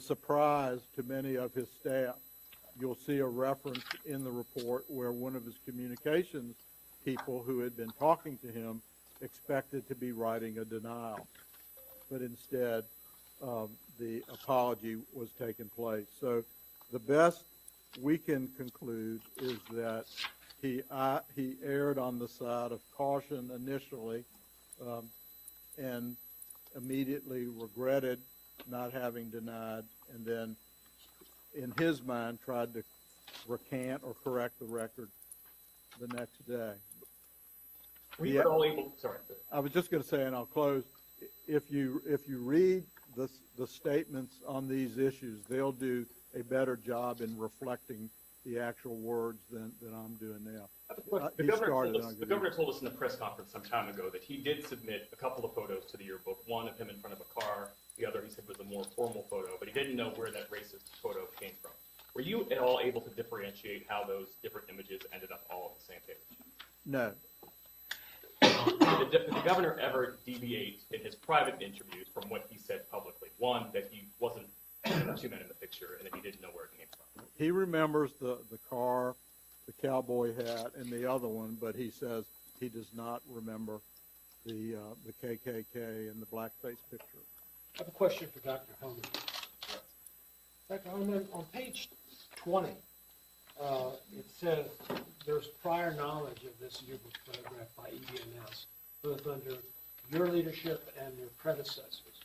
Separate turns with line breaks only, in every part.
surprise to many of his staff, you'll see a reference in the report where one of his communications people who had been talking to him expected to be writing a denial, but instead the apology was taking place. So the best we can conclude is that he erred on the side of caution initially, and immediately regretted not having denied, and then in his mind tried to recant or correct the record the next day.
We were all able. Sorry.
I was just going to say, and I'll close. If you read the statements on these issues, they'll do a better job in reflecting the actual words than I'm doing now.
The governor told us in a press conference some time ago that he did submit a couple of photos to the yearbook. One of him in front of a car. The other, he said, was a more formal photo, but he didn't know where that racist photo came from. Were you at all able to differentiate how those different images ended up all on the same page?
No.
Did the governor ever deviate in his private interviews from what he said publicly? One, that he wasn't two men in the picture, and that he didn't know where it came from.
He remembers the car, the cowboy hat, and the other one, but he says he does not remember the KKK and the blackface picture.
I have a question for Dr. Homan. Dr. Homan, on page 20, it says there's prior knowledge of this yearbook photograph by EBMS, both under your leadership and your predecessors.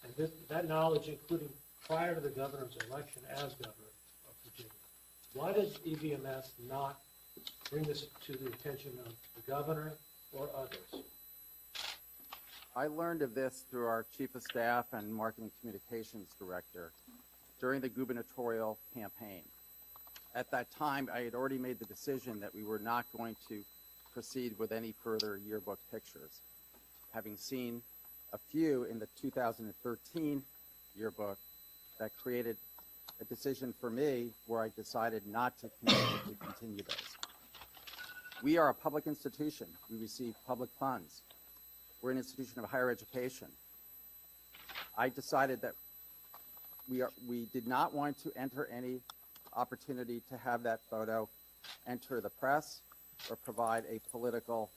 And that knowledge including prior to the governor's election as governor of Virginia. Why does EBMS not bring this to the attention of the governor or others?
I learned of this through our chief of staff and marketing communications director during the gubernatorial campaign. At that time, I had already made the decision that we were not going to proceed with any further yearbook pictures. Having seen a few in the 2013 yearbook, that created a decision for me where I decided not to continue those. We are a public institution. We receive public funds. We're an institution of higher education. I decided that we did not want to enter any opportunity to have that photo enter the press or provide a political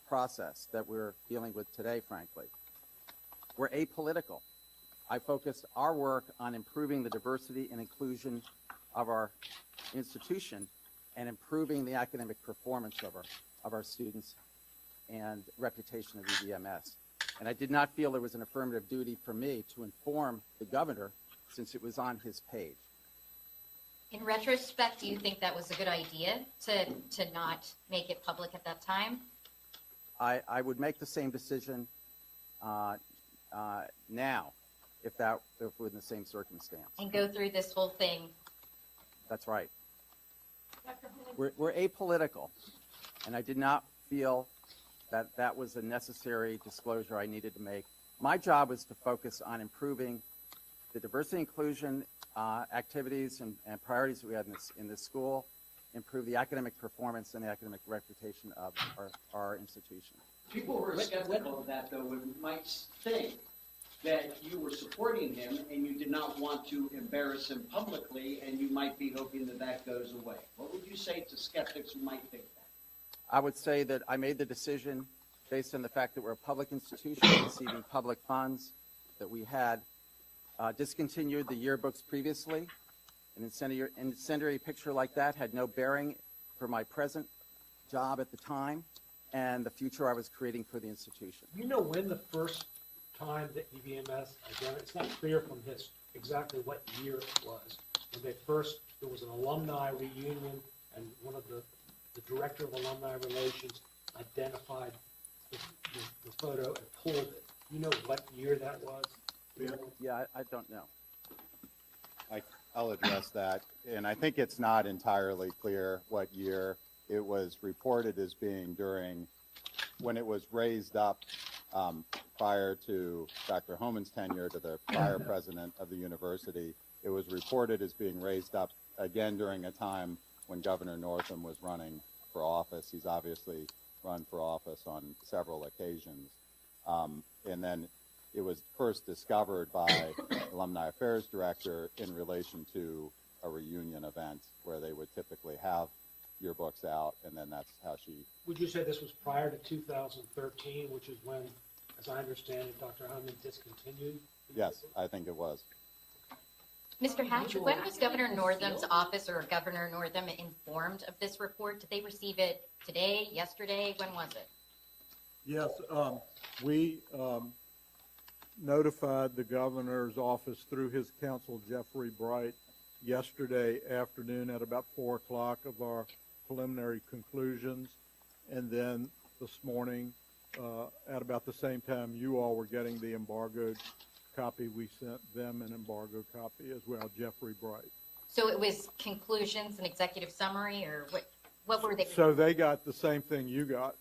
process that we're dealing with today, frankly. We're apolitical. I focused our work on improving the diversity and inclusion of our institution and improving the academic performance of our students and reputation of EBMS. And I did not feel there was an affirmative duty for me to inform the governor since it was on his page.
In retrospect, do you think that was a good idea to not make it public at that time?
I would make the same decision now if we're in the same circumstance.
And go through this whole thing.
That's right. We're apolitical, and I did not feel that was a necessary disclosure I needed to make. My job was to focus on improving the diversity and inclusion activities and priorities that we had in this school, improve the academic performance and the academic reputation of our institution.
People who are skeptical of that, though, might think that you were supporting him and you did not want to embarrass him publicly, and you might be hoping that that goes away. What would you say to skeptics who might think that?
I would say that I made the decision based on the fact that we're a public institution receiving public funds, that we had discontinued the yearbooks previously. An incendiary picture like that had no bearing for my present job at the time and the future I was creating for the institution.
You know when the first time that EBMS, again, it's not clear from this exactly what year it was, when there was an alumni reunion and one of the director of alumni relations identified the photo and pulled it. You know what year that was?
Yeah, I don't know.
I'll address that. And I think it's not entirely clear what year. It was reported as being during when it was raised up prior to Dr. Homan's tenure, to the prior president of the university. It was reported as being raised up again during a time when Governor Northam was running for office. He's obviously run for office on several occasions. And then it was first discovered by Alumni Affairs Director in relation to a reunion event where they would typically have yearbooks out, and then that's how she,
Would you say this was prior to 2013, which is when, as I understand it, Dr. Hyman discontinued? the
yes,
yearbook?
I think it was.
Mr. Hatch, when was Governor Northam's office or Governor Northam informed of this report? Did they receive it today, yesterday? When was it?
Yes, we notified the governor's office through his counsel, Jeffrey Bright, yesterday afternoon at about 4 o'clock of our preliminary conclusions. And then this morning, at about the same time you all were getting the embargoed copy, we sent them an embargo copy as well, Jeffrey Bright.
So it was conclusions and executive summary, or what were they?
So they got the same thing you got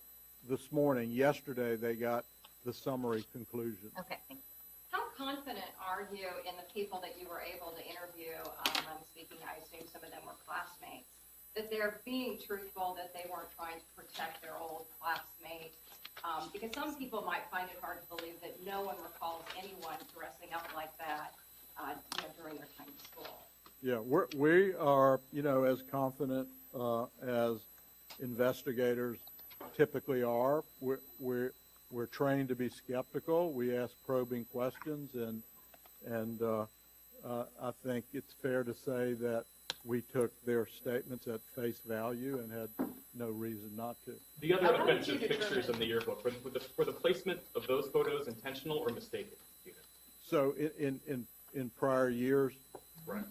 this morning. Yesterday, they got the summary conclusion.
Okay, thank you.
How confident are you in the people that you were able to interview? I'm speaking, I assume some of them were classmates, that they're being truthful, that they weren't trying to protect their old classmate. Because some people might find it hard to believe that no one recalls anyone dressing up like that, during their time in school.
Yeah, we are, as confident as investigators typically are. We're trained to be skeptical. We ask probing questions, and I think it's fair to say that we took their statements at face value and had no reason not to.
The other
How did
offensive
you
pictures
determine-
in the yearbook, were the placement of those photos intentional or mistaken?
So in prior years,
Right.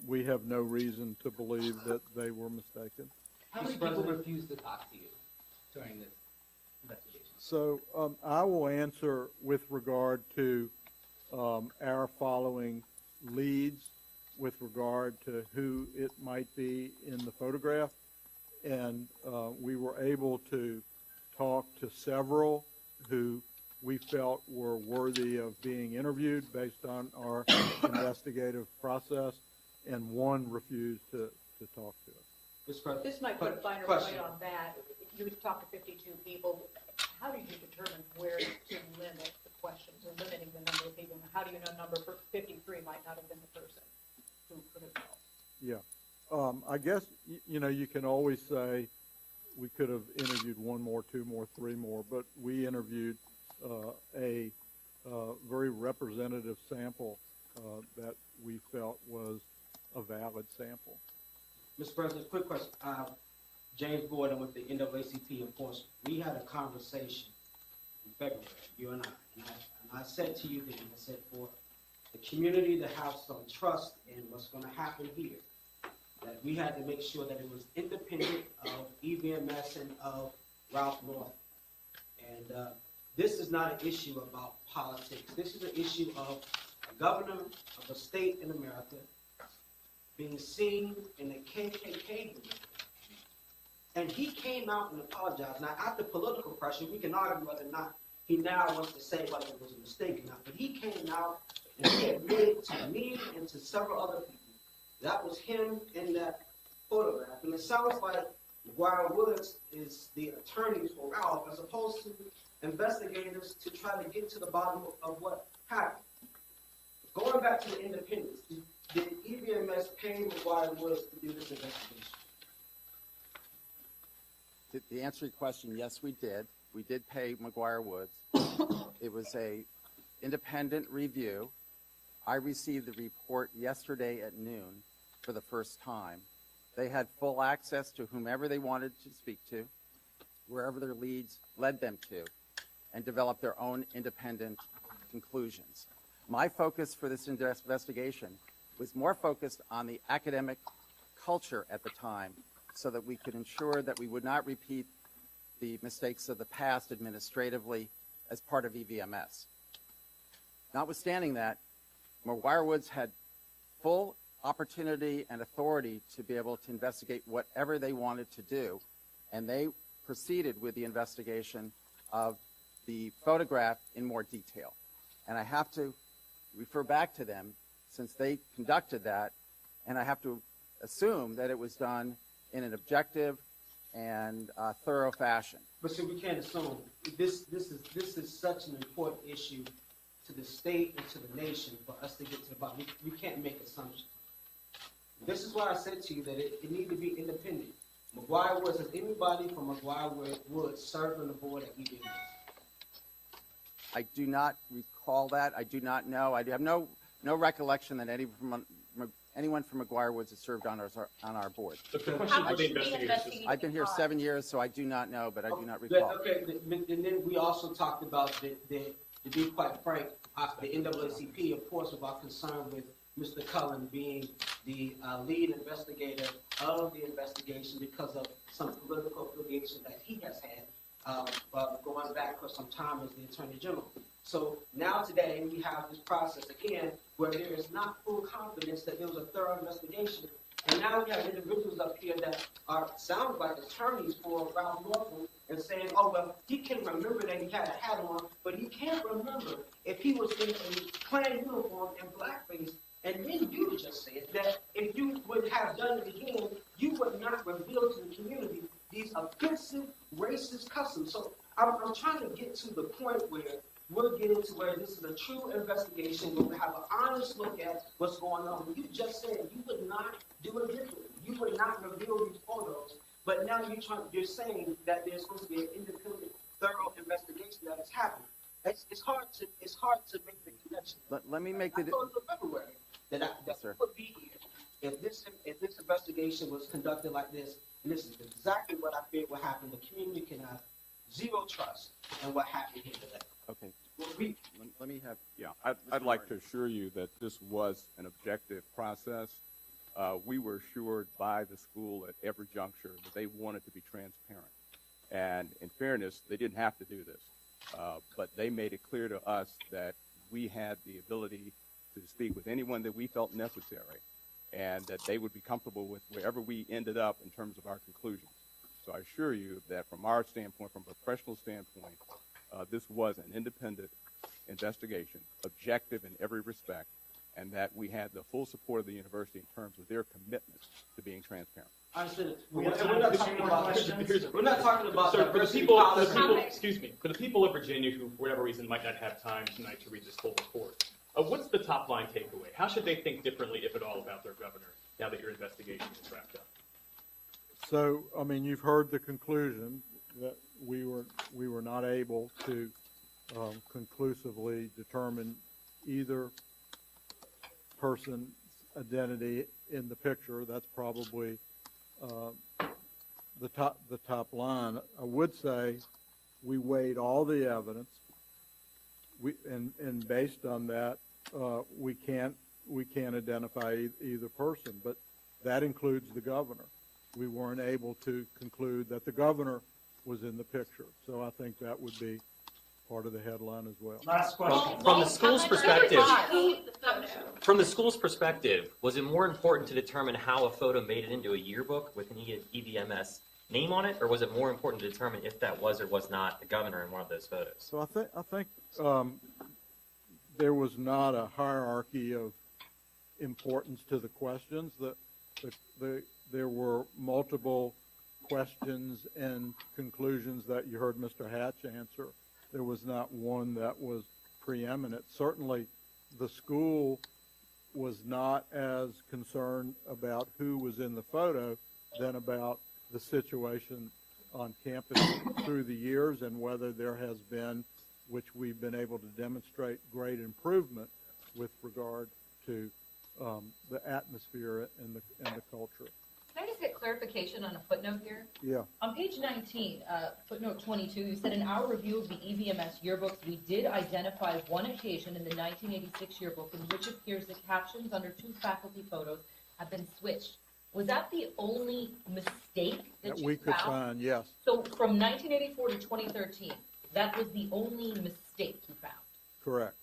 we have no reason to believe that they were mistaken.
How many people refused to talk to you during this investigation?
So I will answer with regard to our following leads with regard to who it might be in the photograph. And we were able to talk to several who we felt were worthy of being interviewed based on our investigative process, and one refused to talk to us.
Mr. President,
This might put a finer
question.
point on that. You would talk to 52 people. How did you determine where to limit the questions or limiting the number of people? And how do you know number 53 might not have been the person who could have helped?
Yeah. I guess, you can always say we could have interviewed one more, two more, three more, but we interviewed a very representative sample that we felt was a valid sample.
Mr. President, quick question. James Gordon with the NAACP enforcement. We had a conversation in February, you and I said to you then, I said, for the community to have some trust in what's going to happen here, that we had to make sure that it was independent of EVMS and of Ralph Northam. And this is not an issue about politics. This is an issue of a governor of a state in America being seen in the KKK group. And he came out and apologized. Now, after political pressure, we can argue whether or not he now wants to say whether it was a mistake or not. But he came out and he admitted to me and to several other people that was him in that photograph. And it sounds like McGuire Woods is the attorney for Ralph, as opposed to investigators to try to get to the bottom of what happened. Going back to the independence, did EVMS pay McGuire Woods to do this investigation?
To answer your question, yes, we did. We did pay McGuire Woods. It was a independent review. I received the report yesterday at noon for the first time. They had full access to whomever they wanted to speak to, wherever their leads led them to, and develop their own independent conclusions. My focus for this investigation was more focused on the academic culture at the time, so that we could ensure that we would not repeat the mistakes of the past administratively as part of EVMS. Notwithstanding that, McGuire Woods had full opportunity and authority to be able to investigate whatever they wanted to do, and they proceeded with the investigation of the photograph in more detail. And I have to refer back to them since they conducted that, and I have to assume that it was done in an objective and thorough fashion.
But see, we can't assume this is such an important issue to the state and to the nation for us to get to the bottom. We can't make assumptions. This is why I said to you that it needs to be independent. McGuire Woods, has anybody from McGuire Woods served on the board at EBMS?
I do not recall that. I do not know. I have no recollection that anyone from McGuire Woods has served on our board.
The question
How
for
much
the
should be
investigators is,
investigated?
I've been here 7 years, so I do not know, but I do not
But,
recall.
okay, and then we also talked about to be quite frank, the NAACP, of course, about concern with Mr. Cullen being the lead investigator of the investigation because of some political affiliation that he has had, going back for some time as the Attorney General. So now today, we have this process again where there is not full confidence that there was a thorough investigation. And now we have individuals up here that sound like attorneys for Ralph Northam and saying, oh, well, he can remember that he had a hat on, but he can't remember if he was in a Klan uniform and blackface. And then you just said that if you would have done it again, you would not reveal to the community these offensive, racist customs. So I'm trying to get to the point where we're getting to where this is a true investigation, where we have an honest look at what's going on. You just said you would not do it differently. You would not reveal these photos, but now you're saying that there's supposed to be an independent, thorough investigation that has happened. It's hard to make the connection.
Let me make
I
the.
told you in February that
Yes, sir.
would be here if this investigation was conducted like this, and this is exactly what I feared would happen. The community can have zero trust in what happened here today.
Okay.
Well,
Let me have.
Yeah, I'd like to assure you that this was an objective process. We were assured by the school at every juncture that they wanted to be transparent. And in fairness, they didn't have to do this. But they made it clear to us that we had the ability to speak with anyone that we felt necessary and that they would be comfortable with wherever we ended up in terms of our conclusions. So I assure you that from our standpoint, from a professional standpoint, this was an independent investigation, objective in every respect, and that we had the full support of the university in terms of their commitment to being transparent.
I understand.
We
We're
have time
not
for
talking
two more
about
questions.
we're not talking about
so for the
diversity
people,
policy.
excuse me, for the people of Virginia who, for whatever reason, might not have time tonight to read this full report, what's the top line takeaway? How should they think differently, if at all, about their governor now that your investigation is wrapped up?
So, I mean, you've heard the conclusion that we were not able to conclusively determine either person's identity in the picture. That's probably the top line. I would say we weighed all the evidence. And based on that, we can't identify either person, but that includes the governor. We weren't able to conclude that the governor was in the picture. So I think that would be part of the headline as well.
Last question.
From the school's perspective,
Who the photo?
from the school's perspective, was it more important to determine how a photo made it into a yearbook with an EBMS name on it, or was it more important to determine if that was or was not the governor in one of those photos?
So I think there was not a hierarchy of importance to the questions. There were multiple questions and conclusions that you heard Mr. Hatch answer. There was not one that was preeminent. Certainly, the school was not as concerned about who was in the photo than about the situation on campus through the years and whether there has been, which we've been able to demonstrate, great improvement with regard to the atmosphere and the culture.
Can I just get clarification on a footnote here?
Yeah.
On page 19, footnote 22, you said in our review of the EBMS yearbooks, we did identify one occasion in the 1986 yearbook in which it appears the captions under two faculty photos have been switched. Was that the only mistake that you
we could
found?
find, yes.
So from 1984 to 2013, that was the only mistake you found?
Correct.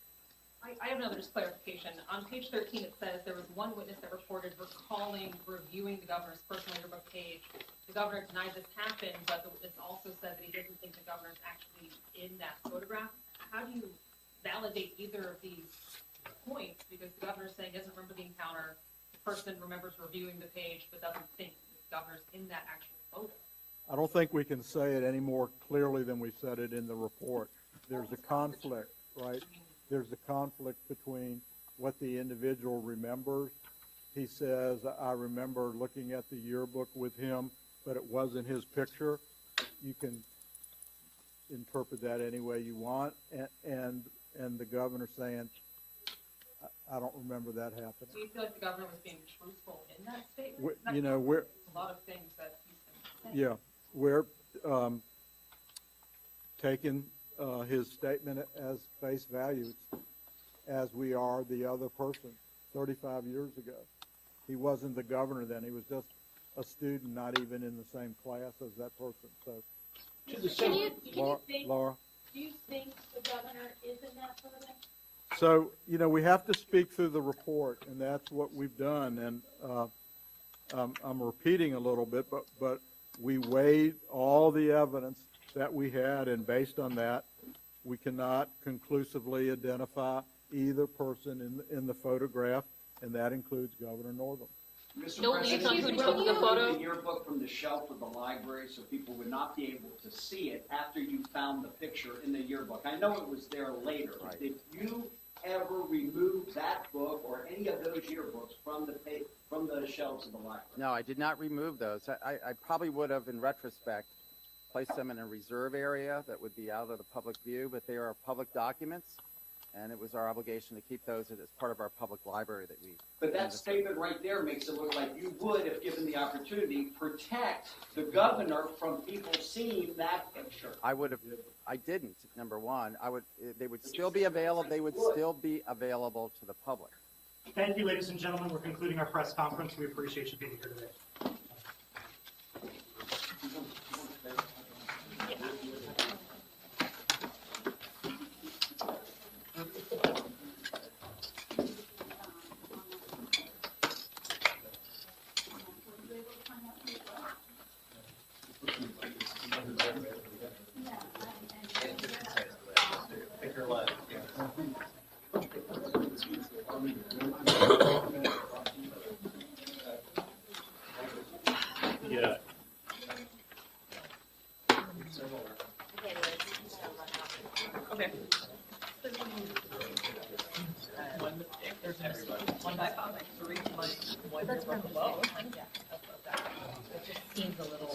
I have another just clarification. On page 13, it says there was one witness that reported recalling reviewing the governor's personal yearbook page. The governor denied this happened, but the witness also said that he didn't think the governor's actually in that photograph. How do you validate either of these points? Because the governor's saying he doesn't remember the encounter. The person remembers reviewing the page, but doesn't think the governor's in that actual photo.
I don't think we can say it any more clearly than we said it in the report. There's a conflict, right? there's a conflict between what the individual remembers. He says, I remember looking at the yearbook with him, but it wasn't his picture. You can interpret that any way you want, and the governor saying, I don't remember that happening.
Do you feel like the governor was being truthful in that statement?
We're
A lot of things that he's been saying.
yeah, we're taking his statement as face value, as we are the other person 35 years ago. He wasn't the governor then. He was just a student, not even in the same class as that person. So,
Can you
Laura.
do you think the governor is in that photo?
So, we have to speak through the report, and that's what we've done. And I'm repeating a little bit, but we weighed all the evidence that we had, and based on that, we cannot conclusively identify either person in the photograph, and that includes Governor Northam.
Mr.
No,
President,
you
can you
took the
remove
photo?
the yearbook from the shelf of the library so people would not be able to see it after you found the picture in the yearbook? I know it was there later.
Right.
Did you ever remove that book or any of those yearbooks from the shelves of the library?
No, I did not remove those. I probably would have, in retrospect, placed them in a reserve area that would be out of the public view, but they are public documents, and it was our obligation to keep those as part of our public library that we.
But that statement right there makes it look like you would, if given the opportunity, protect the governor from people seeing that picture.
I would have. I didn't. Number one, they would still be available. They would still be available to the public.
Thank you, ladies and gentlemen. We're concluding our press conference. We appreciate you being here today.
Yeah.
Okay. One by five, three, one by below.
It just seems a little